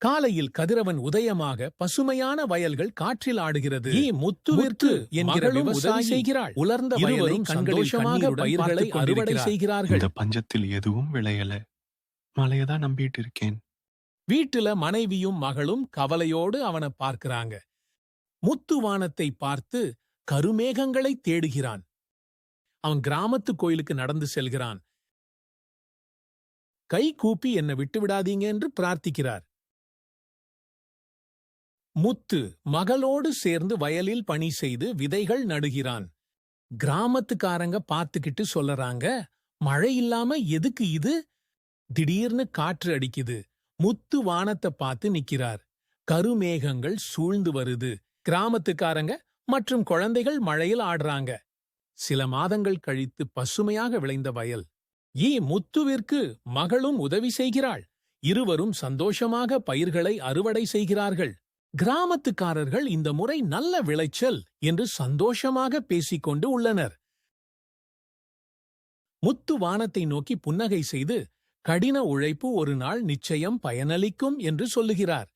காலையில் கதிரவன் உதயமாக பசுமையான வயல்கள் காற்றில் ஆடுகிறது. முத்துவிற்கு என்கிற விவசாயி செய்கிறாள். உலர்ந்த வயலை சந்தோஷமாக பயிர்களை அறுவடை செய்கிறார்கள். இந்த பஞ்சத்தில் எதுவும் விளையல, மழையதான் நம்பிட்டு இருக்கேன். வீட்டுல மனைவியும் மகளும் கவலையோடு அவனை பார்க்கிறாங்க. முத்து வானத்தை பார்த்து கருமேகங்களை தேடுகிறான். அவன் கிராமத்து கோயிலுக்கு நடந்து செல்கிறான். கை கூப்பி என்னை விட்டு விடாதீங்க என்று பிரார்த்திக்கிறார். முத்து மகளோடு சேர்ந்து வயலில் பணி செய்து விதைகள் நடுகிறான். கிராமத்துக்காரங்க பார்த்துக்கிட்டு சொல்லறாங்க, மழை இல்லாம எதுக்கு இது? திடீர்னு காற்று அடிக்குது. முத்து வானத்தை பார்த்து நிக்கிறார். கருமேகங்கள் சூழ்ந்து வருது. கிராமத்துக்காரங்க மற்றும் குழந்தைகள் மழையில் ஆடுறாங்க. சில மாதங்கள் கழித்து பசுமையாக விளைந்த வயல். முத்துவிற்கு மகளும் உதவி செய்கிறாள். இருவரும் சந்தோஷமாக பயிர்களை அறுவடை செய்கிறார்கள். கிராமத்துக்காரர்கள் இந்த முறை நல்ல விளைச்சல் என்று சந்தோஷமாக பேசிக்கொண்டு உள்ளனர். முத்து வானத்தை நோக்கி புன்னகை செய்து, கடின உழைப்பு ஒரு நாள் நிச்சயம் பயனளிக்கும் என்று சொல்லுகிறார்.